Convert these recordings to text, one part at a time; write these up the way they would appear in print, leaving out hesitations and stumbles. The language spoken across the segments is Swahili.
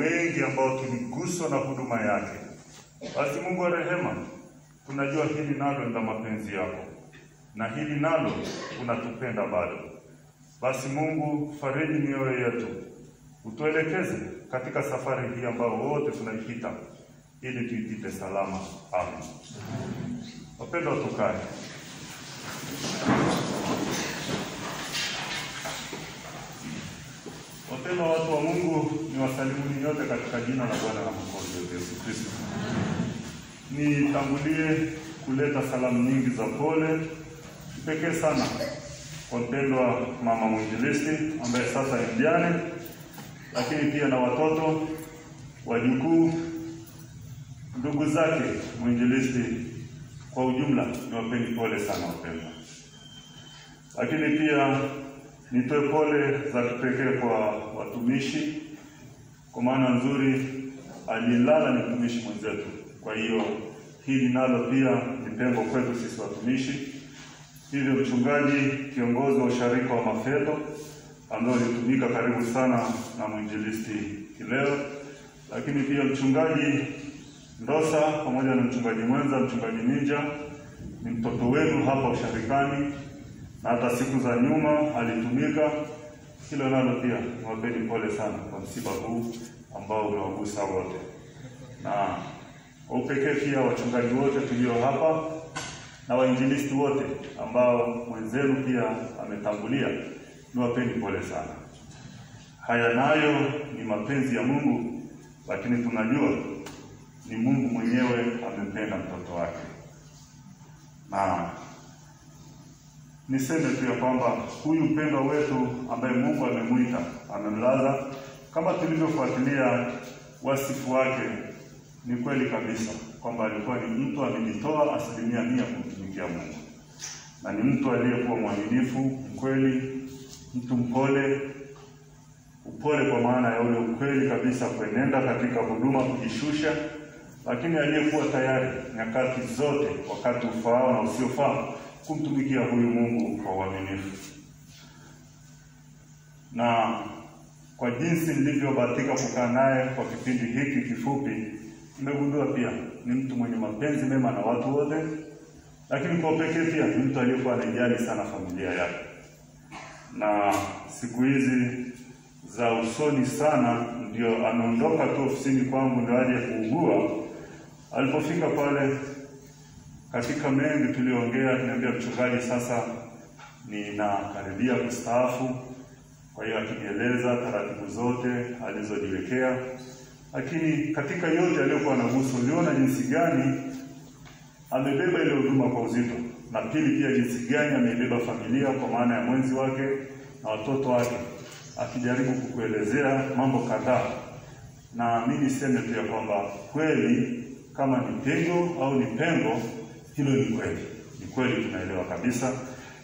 wengi ambao tuliguswa na huduma yake. Basi Mungu wa rehema, tunajua hili nalo ni la mapenzi yako, na hili nalo unatupenda bado. Basi Mungu, fariji mioyo yetu, utuelekeze katika safari hii ambao wote tunaipita, ili tuipite salama. Amen. Wapendwa, tukae. Wapendwa watu wa Mungu, ni wasalimuni yote katika jina la Bwana na Mwokozi wetu Yesu Kristo. Nitangulie kuleta salamu nyingi za pole pekee sana kwa mpendwa mama mwinjilisti ambaye sasa ni mjane, lakini pia na watoto, wajukuu, ndugu zake mwinjilisti kwa ujumla. Niwapeni pole sana wapendwa. Lakini pia nitoe pole za kipekee kwa watumishi, kwa maana nzuri alilala ni mtumishi mwenzetu. Kwa hiyo hili nalo pia ni pengo kwetu sisi watumishi. Hivyo mchungaji kiongozi wa usharika wa Mafeto ambaye alitumika karibu sana na mwinjilisti Kileo, lakini pia mchungaji Ndosa pamoja na mchungaji mwenza mchungaji Ninja ni mtoto wenu hapa usharikani, na hata siku za nyuma alitumika. Hilo nalo pia niwapeni pole sana kwa msiba huu ambao unawagusa wote, na kwa upekee pia wachungaji wote tulio hapa na wainjilisti wote ambao mwenzenu pia ametangulia, niwapeni pole sana. Haya nayo ni mapenzi ya Mungu, lakini tunajua ni Mungu mwenyewe amempenda mtoto wake. Na niseme tu ya kwamba huyu mpendwa wetu ambaye Mungu amemuita, amemlaza, kama tulivyofuatilia wasifu wake, ni kweli kabisa kwamba alikuwa ni mtu amejitoa 100% kumtumikia Mungu, na ni mtu aliyekuwa mwaminifu, mkweli, mtu mpole. Upole kwa maana ya ule ukweli kabisa, kuenenda katika huduma, kujishusha, lakini aliyekuwa tayari nyakati zote, wakati ufaao na usiofaa, kumtumikia huyu Mungu kwa uaminifu. Na kwa jinsi nilivyobahatika kukaa naye kwa kipindi hiki kifupi, nimegundua pia ni mtu mwenye mapenzi mema na watu wote, lakini kwa pekee pia ni mtu aliyekuwa anajali sana familia yake. Na siku hizi za usoni sana ndio ameondoka tu ofisini kwangu ndio aje kuugua. Alipofika pale, katika mengi tuliongea, niambia mchungaji, sasa ninakaribia kustaafu. Kwa hiyo akinieleza taratibu zote alizojiwekea, lakini katika yote aliyokuwa anagusa, uliona jinsi gani amebeba ile huduma kwa uzito, na pili pia jinsi gani amebeba familia kwa maana ya mwenzi wake na watoto wake, akijaribu kukuelezea mambo kadhaa. Na mimi niseme tu ya kwamba kweli kama ni pengo au ni pengo, hilo ni kweli. Ni kweli, tunaelewa kabisa,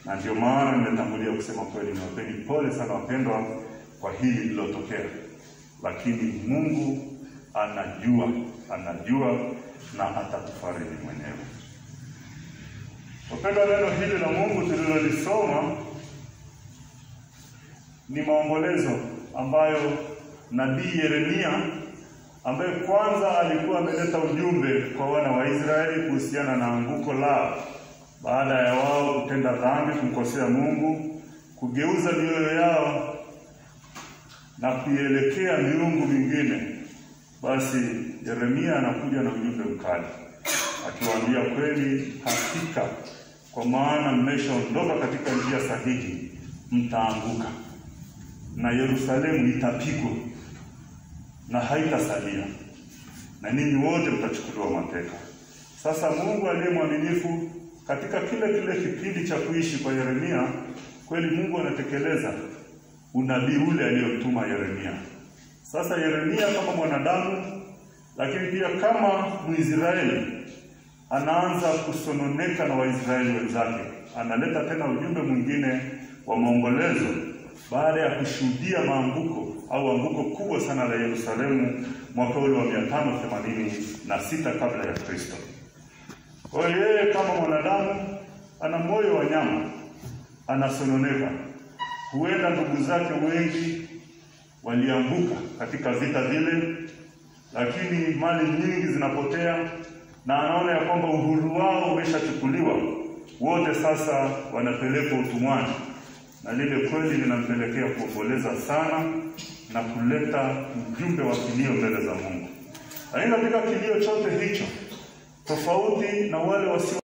na ndio maana nimetangulia kusema kweli, niwapeni pole sana wapendwa kwa hili lilotokea. Lakini Mungu anajua na atatufariji mwenyewe. Wapendwa, neno hili la Mungu tulilolisoma ni maombolezo ambayo nabii Yeremia, ambaye kwanza alikuwa ameleta ujumbe kwa wana wa Israeli kuhusiana na anguko lao baada ya wao kutenda dhambi, kumkosea Mungu, kugeuza mioyo yao na kuelekea miungu mingine. Basi Yeremia anakuja na ujumbe mkali akiwaambia, kweli hakika kwa maana mmeshaondoka katika njia sahihi, mtaanguka na Yerusalemu itapigwa na haitasalia, na ninyi wote mtachukuliwa mateka. Sasa Mungu aliye mwaminifu katika kile kipindi cha kuishi kwa Yeremia, kweli Mungu anatekeleza unabii ule aliyotuma Yeremia. Sasa Yeremia kama mwanadamu, lakini pia kama Mwisraeli, anaanza kusononeka na Waisraeli wenzake. Analeta tena ujumbe mwingine wa maombolezo baada ya kushuhudia maanguko au anguko kubwa sana la Yerusalemu mwaka ule wa 586 kabla ya Kristo. Kwa hiyo yeye kama mwanadamu ana moyo wa nyama, anasononeka. Huenda ndugu zake wengi walianguka katika vita vile, lakini mali nyingi zinapotea, na anaona ya kwamba uhuru wao umeshachukuliwa. Wote sasa wanapelekwa utumwani, na lile kweli linampelekea kuomboleza sana na kuleta ujumbe wa kilio mbele za Mungu. Lakini katika kilio chote hicho, tofauti na wale wasio